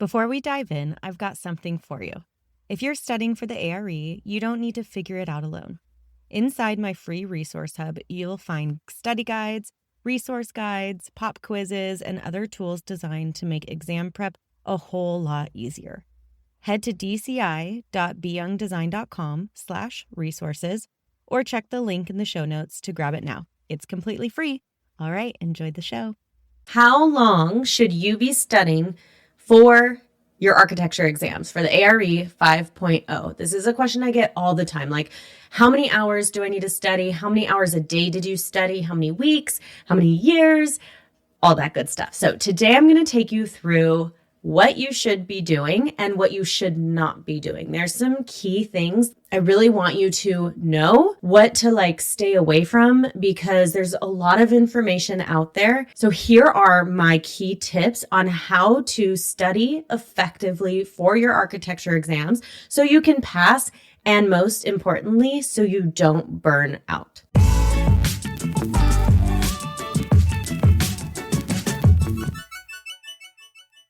Before we dive in, I've got something for you. If you're studying for the ARE, you don't need to figure it out alone. Inside my free resource hub, you'll find study guides, resource guides, pop quizzes, and other tools designed to make exam prep a whole lot easier. Head to dci.beyoungdesign.com/resources or check the link in the show notes to grab it now. It's completely free. All right, enjoy the show. How long should you be studying for your architecture exams for the ARE 5.0? This is a question I get all the time. Like, how many hours do I need to study? How many hours a day did you study? How many weeks? How many years? All that good stuff. So today I'm going to take you through what you should be doing and what you should not be doing. There's some key things I really want you to know what to stay away from, because there's a lot of information out there. So here are my key tips on how to study effectively for your architecture exams so you can pass, and most importantly, so you don't burn out.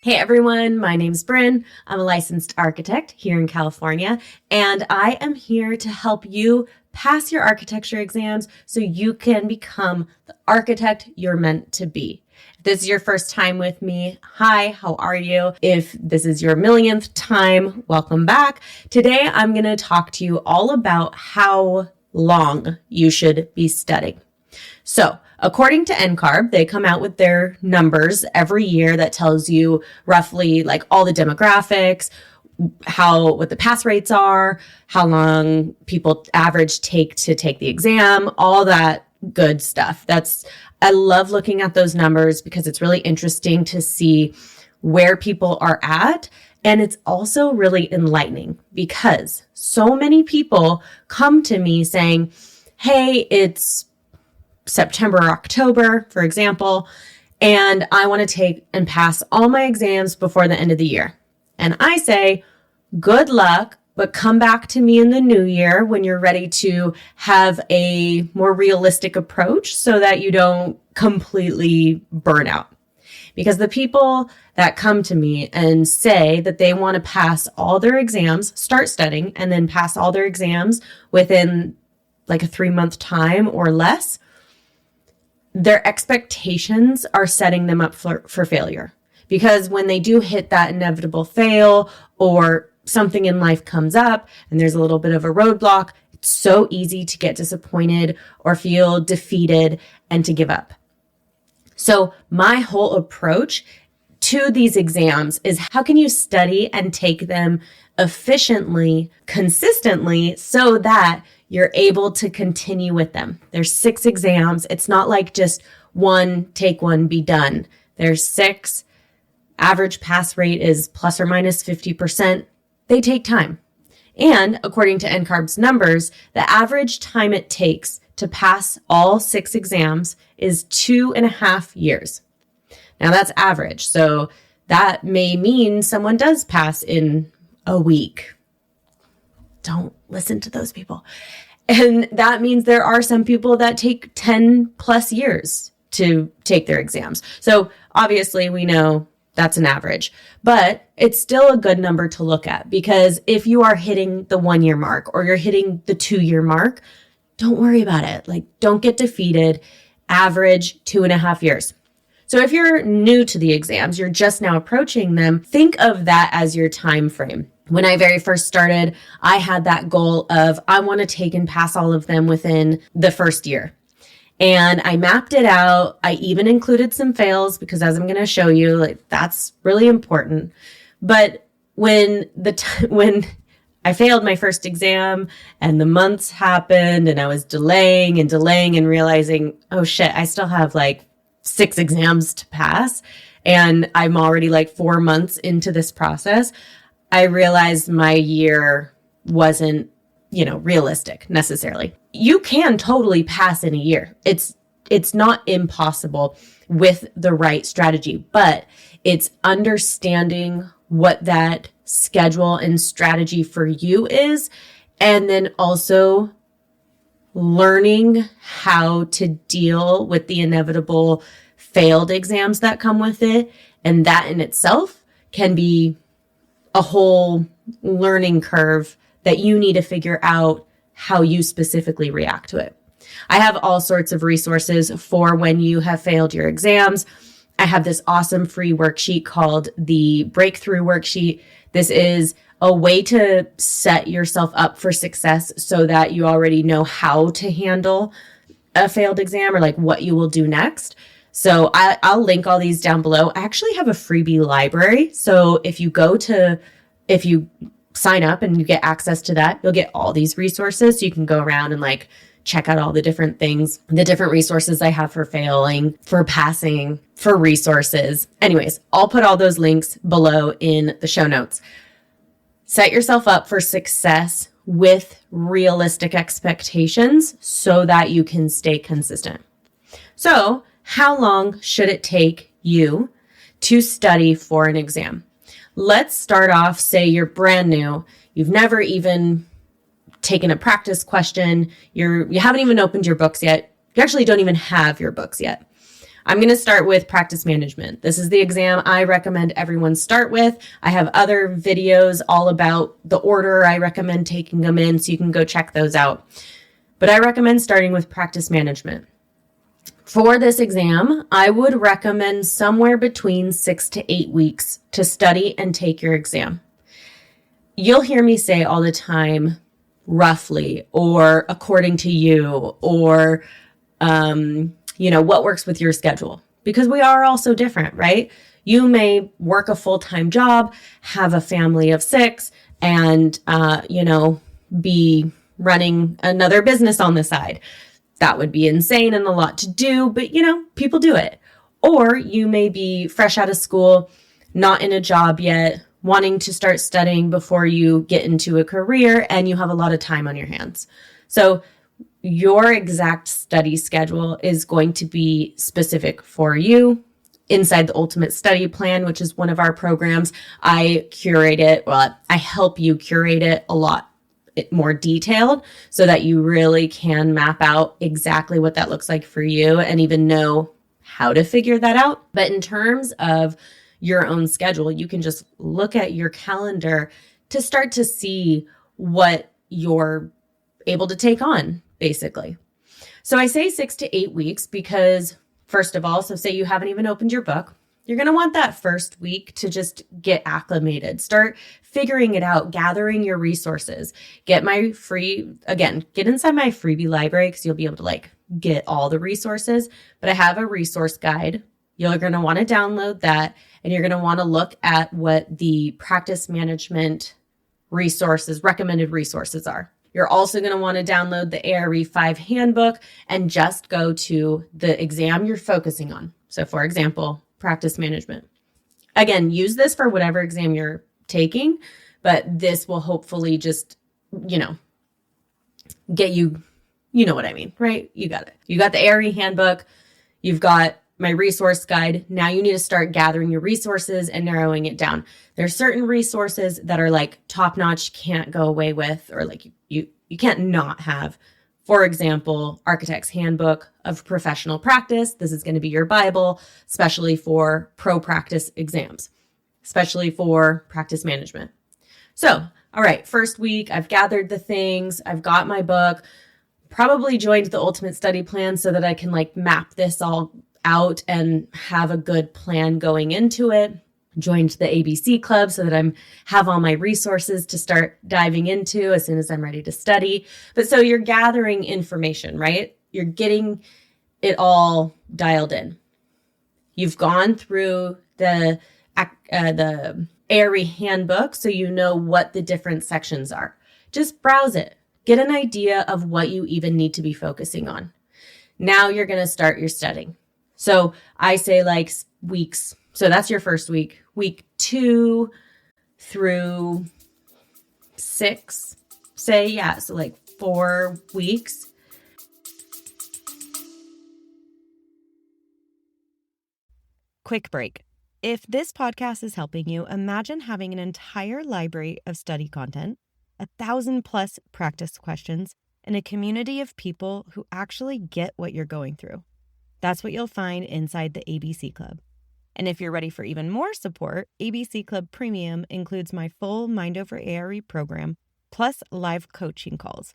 Hey everyone, my name's Bryn. I'm a licensed architect here in California, and I am here to help you pass your architecture exams so you can become the architect you're meant to be. If this is your first time with me, hi, how are you? If this is your millionth time, welcome back. Today, I'm going to talk to you all about how long you should be studying. So, according to NCARB, they come out with their numbers every year that tells you roughly all the demographics, what the pass rates are, how long people average take to take the exam, all that good stuff. I love looking at those numbers because it's really interesting to see where people are at. And it's also really enlightening because so many people come to me saying, hey, it's September or October, for example, and I want to take and pass all my exams before the end of the year. And I say, good luck, but come back to me in the new year when you're ready to have a more realistic approach so that you don't completely burn out. Because the people that come to me and say that they want to pass all their exams, start studying, and then pass all their exams within a 3-month time or less, their expectations are setting them up for failure. Because when they do hit that inevitable fail or something in life comes up and there's a little bit of a roadblock, it's so easy to get disappointed or feel defeated and to give up. So my whole approach to these exams is how can you study and take them efficiently, consistently, so that you're able to continue with them. There's 6 exams. It's not like just one, take one, be done. There's 6. Average pass rate is plus or minus 50%. They take time. And according to NCARB's numbers, the average time it takes to pass all 6 exams is 2.5 years. Now that's average. So that may mean someone does pass in a week. Don't listen to those people. And that means there are some people that take 10 plus years to take their exams. So obviously we know that's an average, but it's still a good number to look at, because if you are hitting the 1-year mark or you're hitting the 2-year mark, don't worry about it. Don't get defeated. Average 2.5 years. So if you're new to the exams, you're just now approaching them, think of that as your time frame. When I very first started, I had that goal of I want to take and pass all of them within the first year. And I mapped it out. I even included some fails because, as I'm going to show you, that's really important. But when I failed my first exam and the months happened and I was delaying and realizing, oh shit, I still have 6 exams to pass and I'm already 4 months into this process, I realized my year wasn't, realistic necessarily. You can totally pass in a year. It's not impossible with the right strategy, but it's understanding what that schedule and strategy for you is, and then also learning how to deal with the inevitable failed exams that come with it. And that in itself can be a whole learning curve that you need to figure out how you specifically react to it. I have all sorts of resources for when you have failed your exams. I have this awesome free worksheet called the Breakthrough Worksheet. This is a way to set yourself up for success so that you already know how to handle a failed exam or like what you will do next. So I'll link all these down below. I actually have a freebie library. So if you sign up and you get access to that, you'll get all these resources. So you can go around and like check out all the different things, the different resources I have for failing, for passing, for resources. Anyways, I'll put all those links below in the show notes. Set yourself up for success with realistic expectations so that you can stay consistent. So, how long should it take you to study for an exam? Let's start off, say you're brand new, you've never even taken a practice question, you haven't even opened your books yet, you actually don't even have your books yet. I'm going to start with practice management. This is the exam I recommend everyone start with. I have other videos all about the order I recommend taking them in, so you can go check those out. But I recommend starting with practice management. For this exam, I would recommend somewhere between 6 to 8 weeks to study and take your exam. You'll hear me say all the time, roughly, or according to you, or, what works with your schedule, because we are all so different, right? You may work a full-time job, have a family of 6, and, be running another business on the side. That would be insane and a lot to do, but people do it. Or you may be fresh out of school, not in a job yet, wanting to start studying before you get into a career, and you have a lot of time on your hands. So your exact study schedule is going to be specific for you. Inside the Ultimate Study Plan, which is one of our programs, I curate it. Well, I help you curate it a lot more detailed so that you really can map out exactly what that looks like for you and even know how to figure that out. But in terms of your own schedule, you can just look at your calendar to start to see what you're able to take on, basically. So I say 6 to 8 weeks because, first of all, so say you haven't even opened your book, you're going to want that first week to just get acclimated, start figuring it out, gathering your resources, get inside my freebie library because you'll be able to get all the resources. But I have a resource guide. You're going to want to download that, and you're going to want to look at what the practice management recommended resources are. You're also going to want to download the ARE 5 handbook and just go to the exam you're focusing on. So for example, practice management. Again, use this for whatever exam you're taking, but this will hopefully just, get you, what I mean, right? You got it. You got the ARE handbook. You've got my resource guide. Now you need to start gathering your resources and narrowing it down. There's certain resources that are top-notch, can't go away with, or you can't not have. For example, Architect's Handbook of Professional Practice. This is going to be your Bible, especially for pro practice exams, especially for practice management. So, all right, first week, I've gathered the things, I've got my book, probably joined the Ultimate Study Plan so that I can map this all out and have a good plan going into it. Joined the ABC club so that I have all my resources to start diving into as soon as I'm ready to study. But so you're gathering information, right? You're getting it all dialed in. You've gone through the ARE handbook so you know what the different sections are. Just browse it. Get an idea of what you even need to be focusing on. Now you're going to start your studying. So I say weeks. So that's your first week. Week 2 through 6, say, yeah. So 4 weeks. Quick break. If this podcast is helping you, imagine having an entire library of study content, 1,000+ practice questions, and a community of people who actually get what you're going through. That's what you'll find inside the ABC Club. And if you're ready for even more support, ABC Club Premium includes my full Mind Over ARE program, plus live coaching calls.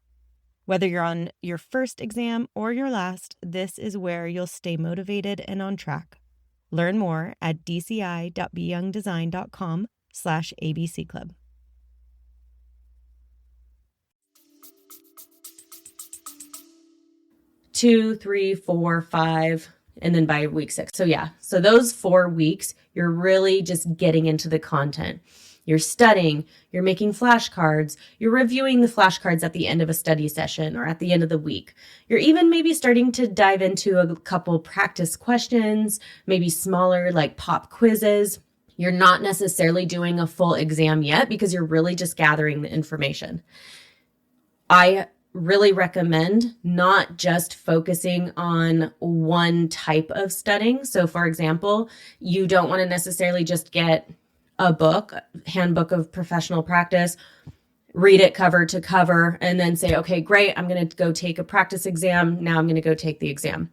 Whether you're on your first exam or your last, this is where you'll stay motivated and on track. Learn more at dci.beyoungdesign.com/ABC Club. Two, 3, 4, 5, and then by week 6. So those 4 weeks, you're really just getting into the content. You're studying, you're making flashcards, you're reviewing the flashcards at the end of a study session or at the end of the week. You're even maybe starting to dive into a couple practice questions, maybe smaller like pop quizzes. You're not necessarily doing a full exam yet because you're really just gathering the information. I really recommend not just focusing on one type of studying. So for example, you don't want to necessarily just get a book, Handbook of Professional Practice, read it cover to cover, and then say, okay, great, I'm going to go take a practice exam. Now I'm going to go take the exam.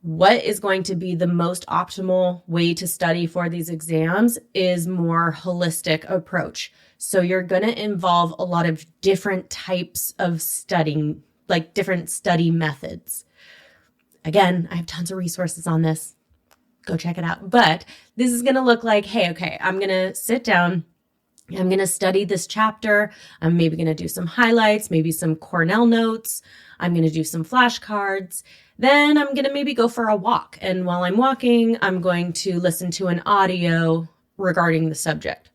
What is going to be the most optimal way to study for these exams is more holistic approach. So you're going to involve a lot of different types of studying, like different study methods. Again, I have tons of resources on this. Go check it out. But this is going to look like, hey, okay, I'm going to sit down. I'm going to study this chapter. I'm maybe going to do some highlights, maybe some Cornell notes. I'm going to do some flashcards. Then I'm going to maybe go for a walk. And while I'm walking, I'm going to listen to an audio regarding the subject.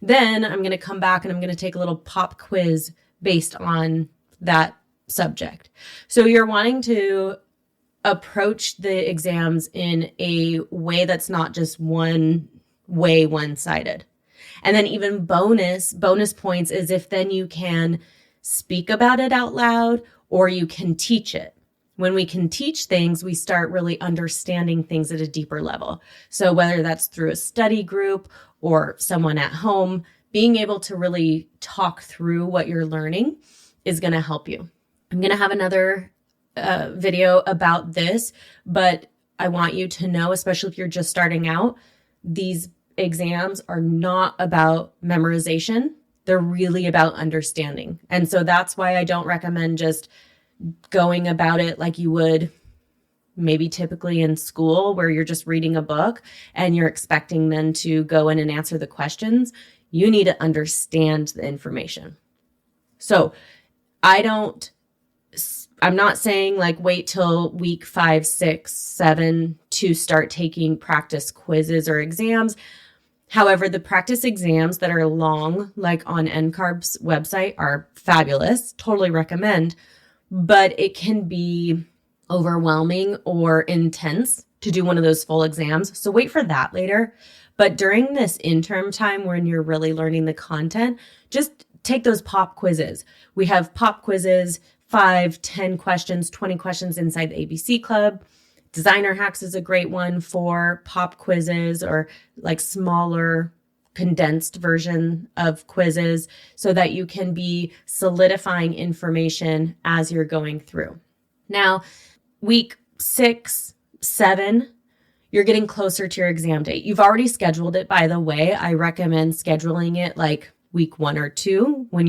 Then I'm going to come back and I'm going to take a little pop quiz based on that subject. So you're wanting to approach the exams in a way that's not just one way, one-sided. And then even bonus points is if then you can speak about it out loud or you can teach it. When we can teach things, we start really understanding things at a deeper level. So whether that's through a study group or someone at home, being able to really talk through what you're learning is going to help you. I'm going to have another video about this, but I want you to know, especially if you're just starting out, these exams are not about memorization. They're really about understanding. And so that's why I don't recommend just going about it like you would maybe typically in school where you're just reading a book and you're expecting them to go in and answer the questions. You need to understand the information. So I'm not saying like wait till week 5, 6, 7 to start taking practice quizzes or exams. However, the practice exams that are long, like on NCARB's website, are fabulous. Totally recommend. But it can be overwhelming or intense to do one of those full exams. So wait for that later. But during this interim time when you're really learning the content, just take those pop quizzes. We have pop quizzes, 5, 10 questions, 20 questions inside the ABC Club. Designer Hacks is a great one for pop quizzes or like smaller condensed version of quizzes so that you can be solidifying information as you're going through. Now, week 6, 7, you're getting closer to your exam date. You've already scheduled it, by the way. I recommend scheduling it like week 1 or 2 when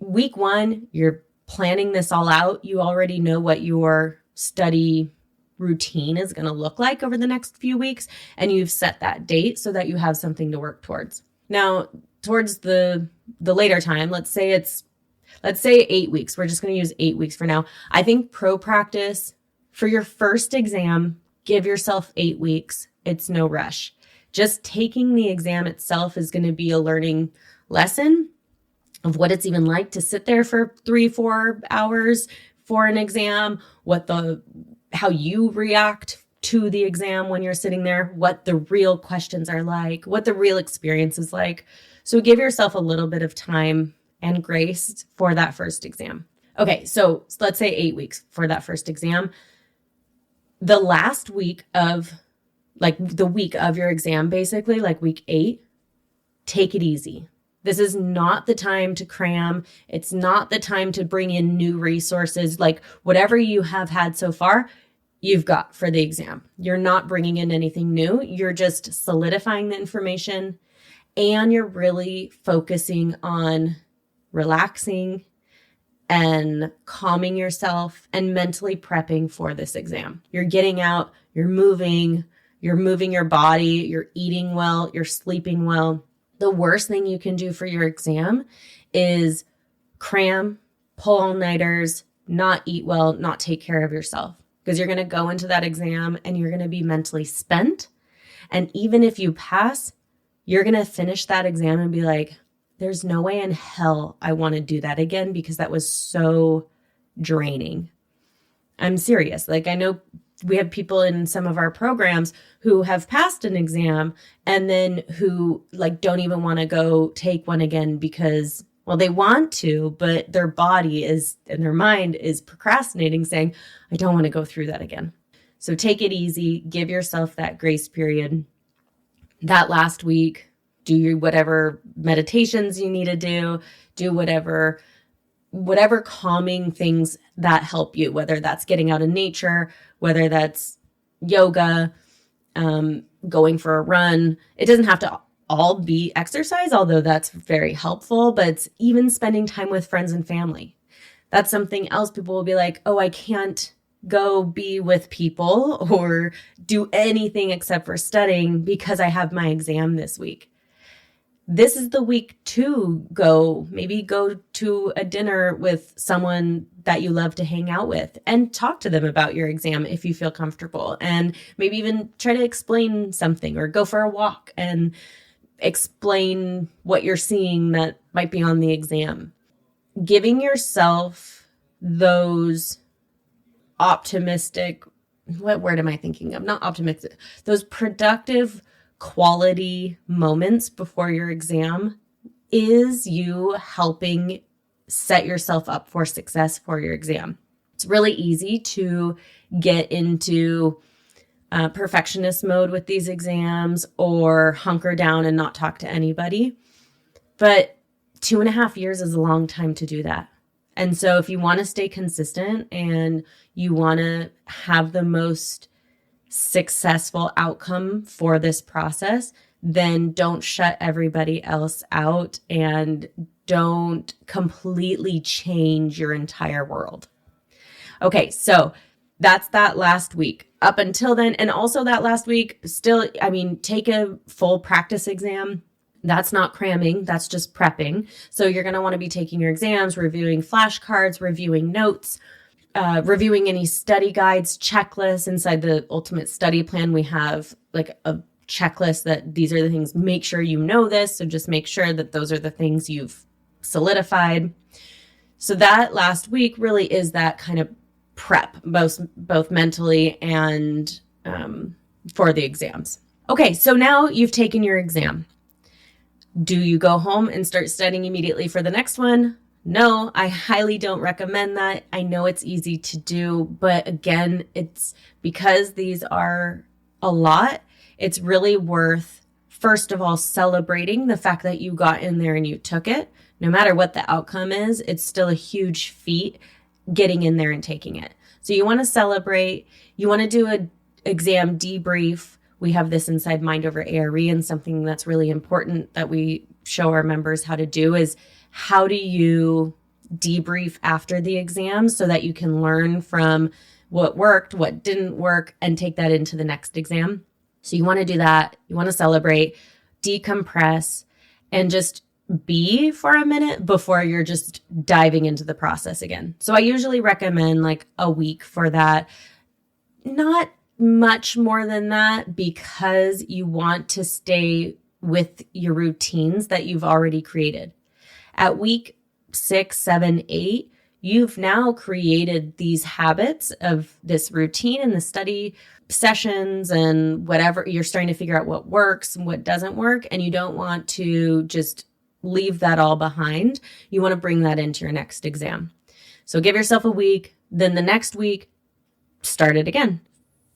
week 1, you're planning this all out. You already know what your study routine is going to look like over the next few weeks, and you've set that date so that you have something to work towards. Now, towards the later time, let's say 8 weeks. We're just going to use 8 weeks for now. I think pro practice for your first exam, give yourself 8 weeks. It's no rush. Just taking the exam itself is going to be a learning lesson of what it's even like to sit there for 3-4 hours for an exam, how you react to the exam when you're sitting there, what the real questions are like, what the real experience is like. So give yourself a little bit of time and grace for that first exam. Okay, so let's say 8 weeks for that first exam. The last week of, like the week of your exam, basically, like week 8, take it easy. This is not the time to cram. It's not the time to bring in new resources. Like whatever you have had so far, you've got for the exam. You're not bringing in anything new. You're just solidifying the information, and you're really focusing on relaxing and calming yourself and mentally prepping for this exam. You're getting out, you're moving your body, you're eating well, you're sleeping well. The worst thing you can do for your exam is cram, pull all-nighters, not eat well, not take care of yourself, because you're going to go into that exam and you're going to be mentally spent. And even if you pass, you're going to finish that exam and be like, there's no way in hell I want to do that again, because that was so draining. I'm serious. Like, I know we have people in some of our programs who have passed an exam and then who like don't even want to go take one again because, well, they want to, but their body is and their mind is procrastinating, saying, I don't want to go through that again. So take it easy. Give yourself that grace period. That last week, do whatever meditations you need to do whatever calming things that help you, whether that's getting out in nature, whether that's yoga, going for a run. It doesn't have to all be exercise, although that's very helpful, but it's even spending time with friends and family. That's something else. People will be like, oh, I can't go be with people or do anything except for studying because I have my exam this week. This is the week to maybe go to a dinner with someone that you love to hang out with and talk to them about your exam if you feel comfortable, and maybe even try to explain something or go for a walk and explain what you're seeing that might be on the exam. Giving yourself those optimistic, what word am I thinking of? Not optimistic, those productive quality moments before your exam is you helping set yourself up for success for your exam. It's really easy to get into perfectionist mode with these exams or hunker down and not talk to anybody. But 2.5 years is a long time to do that. And so if you want to stay consistent and you want to have the most successful outcome for this process, then don't shut everybody else out and don't completely change your entire world. Okay, so that's that last week. Up until then, and also that last week, still, take a full practice exam. That's not cramming, that's just prepping. So you're going to want to be taking your exams, reviewing flashcards, reviewing notes, reviewing any study guides, checklists. Inside the ultimate study plan, we have like a checklist that these are the things, make sure you know this. So just make sure that those are the things you've solidified. So that last week really is that kind of prep, both mentally and for the exams. Okay, so now you've taken your exam. Do you go home and start studying immediately for the next one? No, I highly don't recommend that. I know it's easy to do, but again, it's because these are a lot. It's really worth, first of all, celebrating the fact that you got in there and you took it. No matter what the outcome is, it's still a huge feat getting in there and taking it. So you want to celebrate. You want to do an exam debrief. We have this inside Mind Over ARE, and something that's really important that we show our members how to do is how do you debrief after the exam so that you can learn from what worked, what didn't work, and take that into the next exam. So you want to do that. You want to celebrate, decompress, and just be for a minute before you're just diving into the process again. So I usually recommend like a week for that. Not much more than that, because you want to stay with your routines that you've already created. At week 6, 7, 8, you've now created these habits of this routine and the study sessions and whatever. You're starting to figure out what works and what doesn't work, and you don't want to just leave that all behind. You want to bring that into your next exam. So give yourself a week, then the next week, start it again.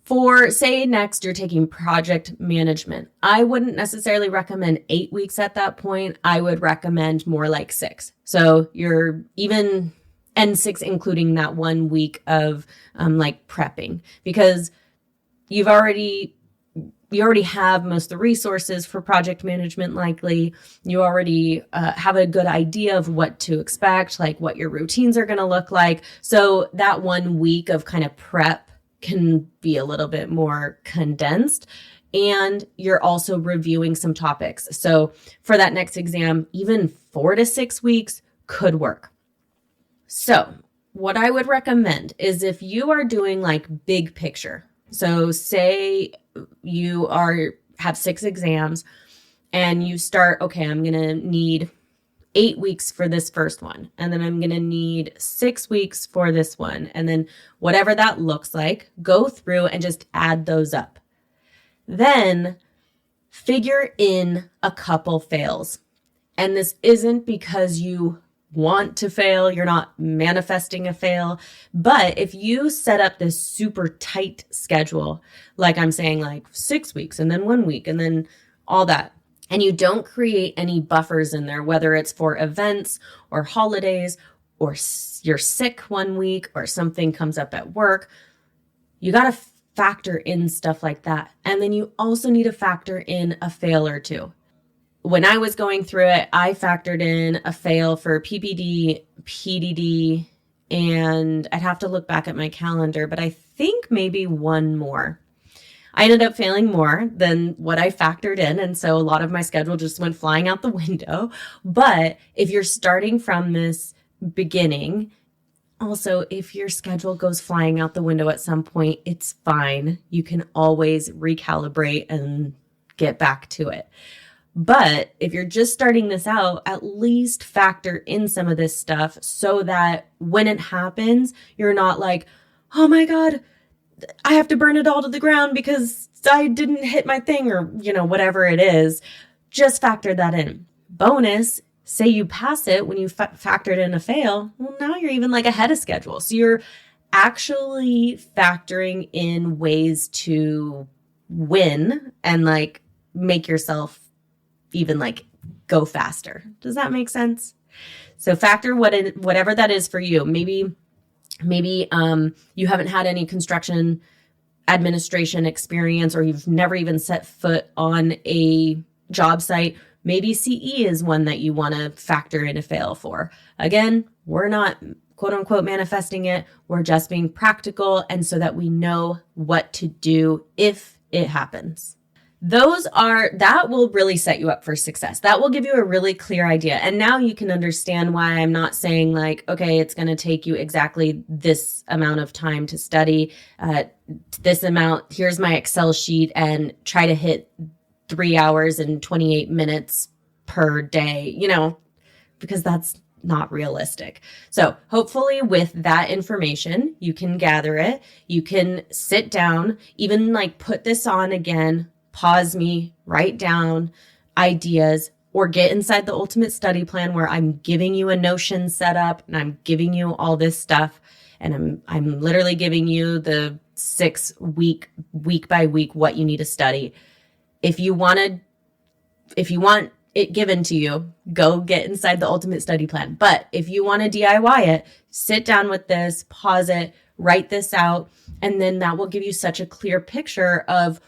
For, say, next you're taking project management. I wouldn't necessarily recommend 8 weeks at that point. I would recommend more like 6. So you're even and 6 including that 1 week of like prepping, because you already have most of the resources for project management. Likely you already have a good idea of what to expect, like what your routines are going to look like. So that 1 week of kind of prep can be a little bit more condensed. And you're also reviewing some topics. So for that next exam, even 4 to 6 weeks could work. So what I would recommend is if you are doing like big picture, so say you have 6 exams and you start, okay, I'm going to need 8 weeks for this first one. And then I'm going to need 6 weeks for this one. And then whatever that looks like, go through and just add those up. Then figure in a couple fails. And this isn't because you want to fail, you're not manifesting a fail. But if you set up this super tight schedule, like I'm saying, like 6 weeks and then 1 week and then all that, and you don't create any buffers in there, whether it's for events or holidays or you're sick 1 week or something comes up at work, you got to factor in stuff like that. And then you also need to factor in a fail or two. When I was going through it, I factored in a fail for PPD, PDD, and I'd have to look back at my calendar, but I think maybe one more. I ended up failing more than what I factored in, and so a lot of my schedule just went flying out the window. But if you're starting from this beginning, also, if your schedule goes flying out the window at some point, it's fine. You can always recalibrate and get back to it. But if you're just starting this out, at least factor in some of this stuff so that when it happens, you're not like, oh my God, I have to burn it all to the ground because I didn't hit my thing, or, whatever it is. Just factor that in. Bonus, say you pass it when you factored in a fail. Well, now you're even like ahead of schedule. So you're actually factoring in ways to win and like make yourself even like go faster. Does that make sense? So factor whatever that is for you. Maybe you haven't had any construction administration experience, or you've never even set foot on a job site. Maybe CE is one that you want to factor in a fail for. Again, we're not quote unquote manifesting it. We're just being practical, and so that we know what to do if it happens. That will really set you up for success. That will give you a really clear idea. And now you can understand why I'm not saying like, okay, it's going to take you exactly this amount of time to study, this amount, here's my Excel sheet, and try to hit 3 hours and 28 minutes per day, because that's not realistic. So hopefully with that information, you can gather it. You can sit down, even like put this on again, pause me, write down ideas, or get inside the ultimate study plan where I'm giving you a Notion setup and I'm giving you all this stuff. And I'm literally giving you the 6 week by week, what you need to study. If you want it given to you, go get inside the ultimate study plan. But if you want to DIY it, sit down with this, pause it, write this out, and then that will give you such a clear picture of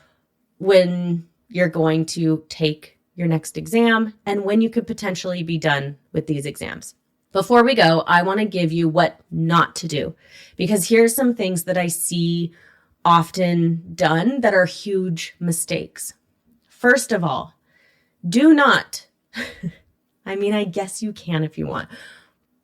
when you're going to take your next exam and when you could potentially be done with these exams. Before we go, I want to give you what not to do, because here's some things that I see often done that are huge mistakes. First of all, do not, I guess you can if you want,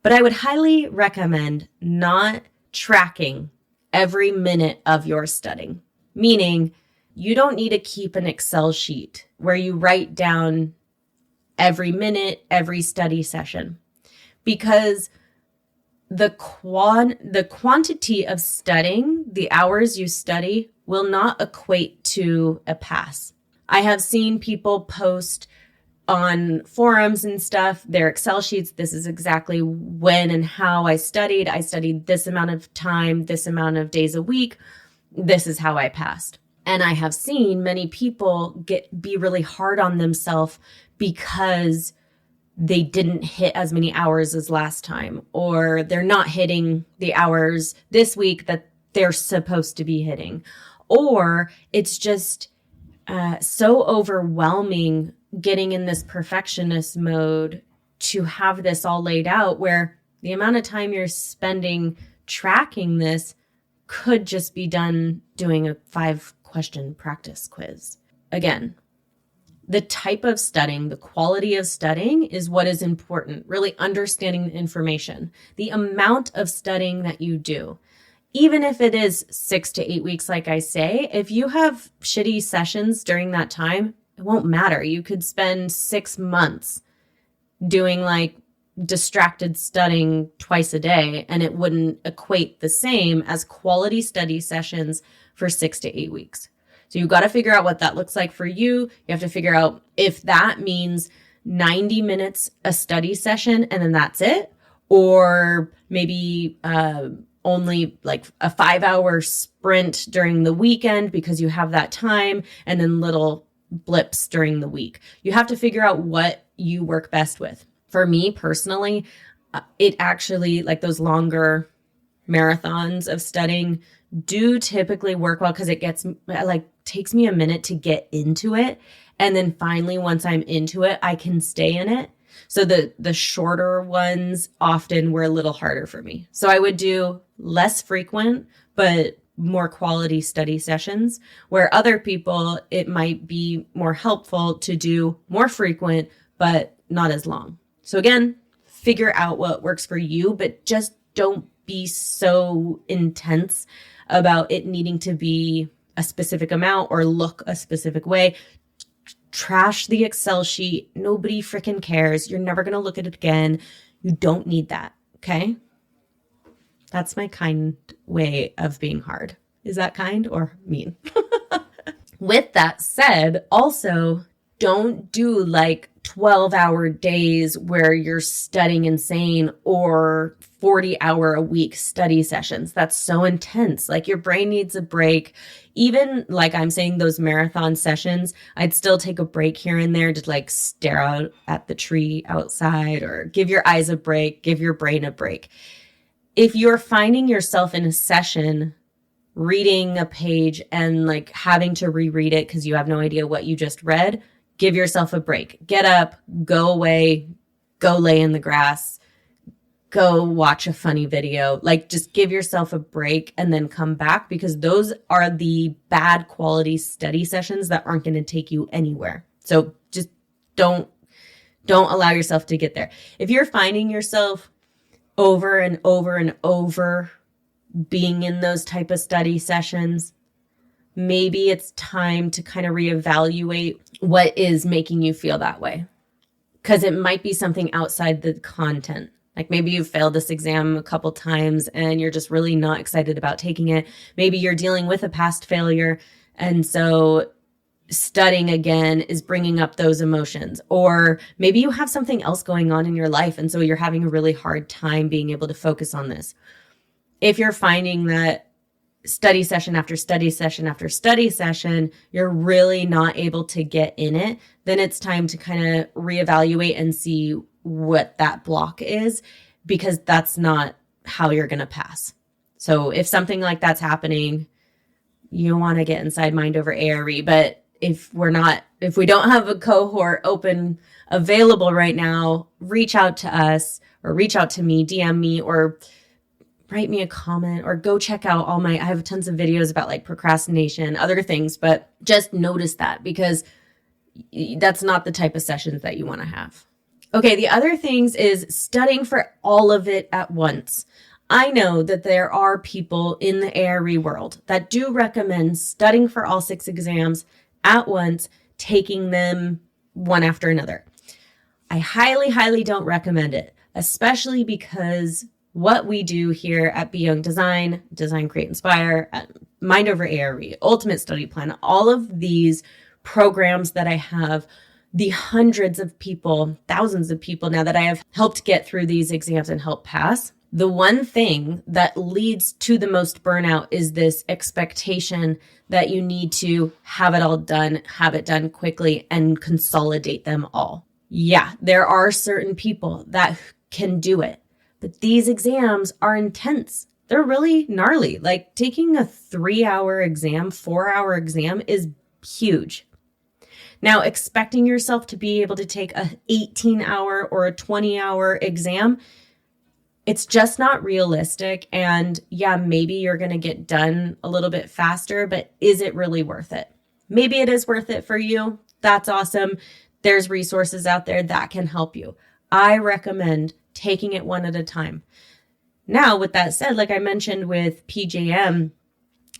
but I would highly recommend not tracking every minute of your studying, meaning you don't need to keep an Excel sheet where you write down every minute, every study session, because the quantity of studying, the hours you study, will not equate to a pass. I have seen people post on forums and stuff, their Excel sheets. This is exactly when and how I studied. I studied this amount of time, this amount of days a week. This is how I passed. And I have seen many people be really hard on themselves because they didn't hit as many hours as last time, or they're not hitting the hours this week that they're supposed to be hitting, or it's just so overwhelming getting in this perfectionist mode to have this all laid out where the amount of time you're spending tracking this could just be done doing a 5-question practice quiz. Again, the type of studying, the quality of studying is what is important, really understanding the information, the amount of studying that you do. Even if it is 6 to 8 weeks, like I say, if you have shitty sessions during that time, it won't matter. You could spend 6 months doing like distracted studying twice a day, and it wouldn't equate the same as quality study sessions for 6 to 8 weeks. So you've got to figure out what that looks like for you. You have to figure out if that means 90 minutes a study session and then that's it, or maybe only like a 5-hour sprint during the weekend because you have that time, and then little blips during the week. You have to figure out what you work best with. For me personally, it actually, like those longer marathons of studying do typically work well because it takes me a minute to get into it. And then finally, once I'm into it, I can stay in it. So the shorter ones often were a little harder for me. So I would do less frequent, but more quality study sessions, where other people, it might be more helpful to do more frequent, but not as long. So again, figure out what works for you, but just don't be so intense about it needing to be a specific amount or look a specific way. Trash the Excel sheet. Nobody freaking cares. You're never going to look at it again. You don't need that. Okay. That's my kind way of being hard. Is that kind or mean? With that said, also don't do like 12-hour days where you're studying insane or 40-hour a week study sessions. That's so intense. Like your brain needs a break. Even like I'm saying, those marathon sessions, I'd still take a break here and there to like stare out at the tree outside or give your eyes a break, give your brain a break. If you're finding yourself in a session reading a page and like having to reread it because you have no idea what you just read, give yourself a break. Get up, go away, go lay in the grass, go watch a funny video. Like just give yourself a break and then come back, because those are the bad quality study sessions that aren't going to take you anywhere. So just don't allow yourself to get there. If you're finding yourself over and over and over being in those type of study sessions, maybe it's time to kind of reevaluate what is making you feel that way. Because it might be something outside the content. Like maybe you've failed this exam a couple times and you're just really not excited about taking it. Maybe you're dealing with a past failure, and so studying again is bringing up those emotions. Or maybe you have something else going on in your life, and so you're having a really hard time being able to focus on this. If you're finding that study session after study session after study session, you're really not able to get in it, then it's time to kind of reevaluate and see what that block is, because that's not how you're going to pass. So if something like that's happening, you want to get inside Mind Over ARE. But if we don't have a cohort open available right now, reach out to us or reach out to me, DM me, or write me a comment, or go check out I have tons of videos about like procrastination, other things, but just notice that, because that's not the type of sessions that you want to have. Okay, the other things is studying for all of it at once. I know that there are people in the ARE world that do recommend studying for all 6 exams at once, taking them one after another. I highly, highly don't recommend it, especially because what we do here at Be Young Design, Create, Inspire, Mind Over ARE, Ultimate Study Plan, all of these programs that I have, the hundreds of people, thousands of people now that I have helped get through these exams and help pass, the one thing that leads to the most burnout is this expectation that you need to have it all done, have it done quickly, and consolidate them all. Yeah, there are certain people that can do it, but these exams are intense. They're really gnarly. Like taking a 3-hour exam, 4-hour exam is huge. Now, expecting yourself to be able to take a 18-hour or a 20-hour exam, it's just not realistic. And yeah, maybe you're going to get done a little bit faster, but is it really worth it? Maybe it is worth it for you. That's awesome. There's resources out there that can help you. I recommend taking it one at a time. Now, with that said, like I mentioned with PJM,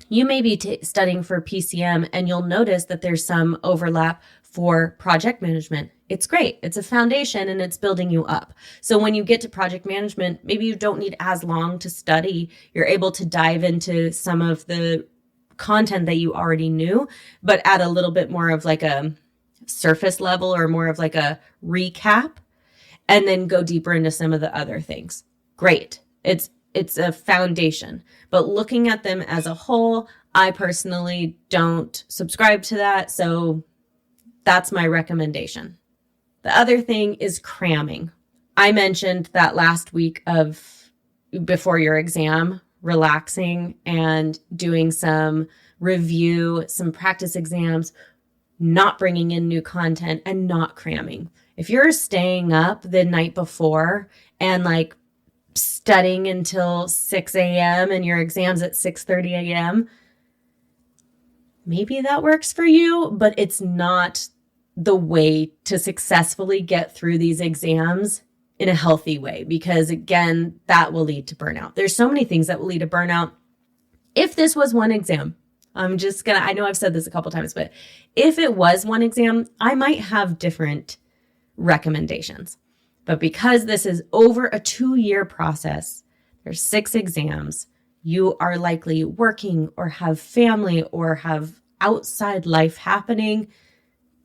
you may be studying for PCM and you'll notice that there's some overlap for project management. It's great. It's a foundation and it's building you up. So when you get to project management, maybe you don't need as long to study. You're able to dive into some of the content that you already knew, but at a little bit more of like a surface level or more of like a recap, and then go deeper into some of the other things. Great. It's a foundation, but looking at them as a whole, I personally don't subscribe to that. So that's my recommendation. The other thing is cramming. I mentioned that last week of before your exam, relaxing and doing some review, some practice exams, not bringing in new content and not cramming. If you're staying up the night before and like studying until 6 a.m. and your exam's at 6:30 a.m., maybe that works for you, but it's not the way to successfully get through these exams in a healthy way, because again, that will lead to burnout. There's so many things that will lead to burnout. If this was one exam, I know I've said this a couple times, but if it was one exam, I might have different recommendations. But because this is over a 2-year process, there's 6 exams, you are likely working or have family or have outside life happening.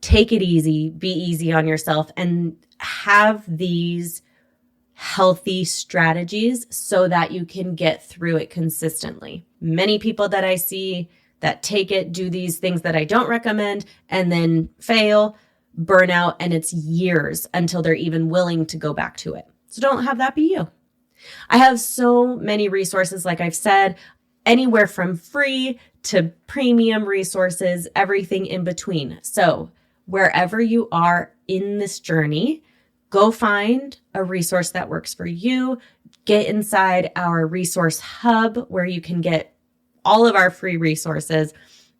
Take it easy, be easy on yourself, and have these healthy strategies so that you can get through it consistently. Many people that I see that take it, do these things that I don't recommend, and then fail, burn out, and it's years until they're even willing to go back to it. So don't have that be you. I have so many resources, like I've said, anywhere from free to premium resources, everything in between. So wherever you are in this journey, go find a resource that works for you. Get inside our resource hub where you can get all of our free resources.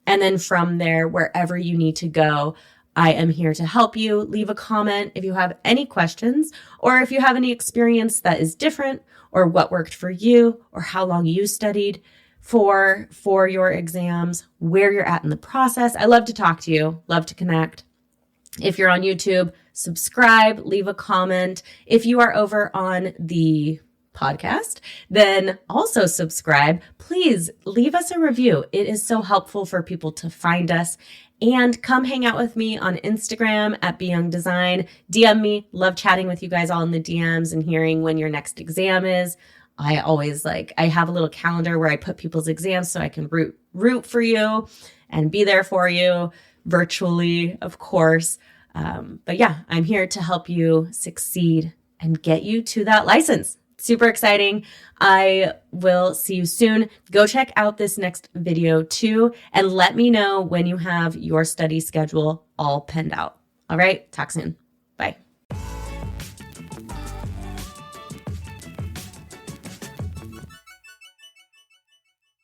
And then from there, wherever you need to go, I am here to help you. Leave a comment if you have any questions, or if you have any experience that is different, or what worked for you, or how long you studied for your exams, where you're at in the process. I love to talk to you, love to connect. If you're on YouTube, subscribe, leave a comment. If you are over on the podcast, then also subscribe. Please leave us a review. It is so helpful for people to find us. And come hang out with me on Instagram at BeYoungDesign. DM me. Love chatting with you guys all in the DMs and hearing when your next exam is. I have a little calendar where I put people's exams so I can root for you and be there for you virtually, of course. But yeah, I'm here to help you succeed and get you to that license. Super exciting. I will see you soon. Go check out this next video too, and let me know when you have your study schedule all penned out. All right, talk soon. Bye.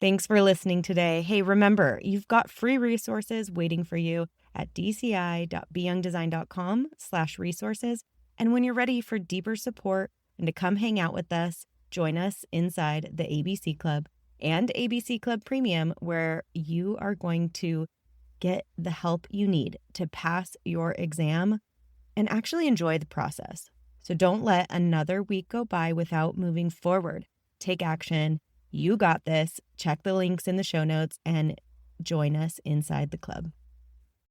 Thanks for listening today. Hey, remember, you've got free resources waiting for you at dci.beyoungdesign.com/resources. And when you're ready for deeper support and to come hang out with us, join us inside the ABC Club and ABC Club Premium, where you are going to get the help you need to pass your exam and actually enjoy the process. So don't let another week go by without moving forward. Take action. You got this. Check the links in the show notes and join us inside the club.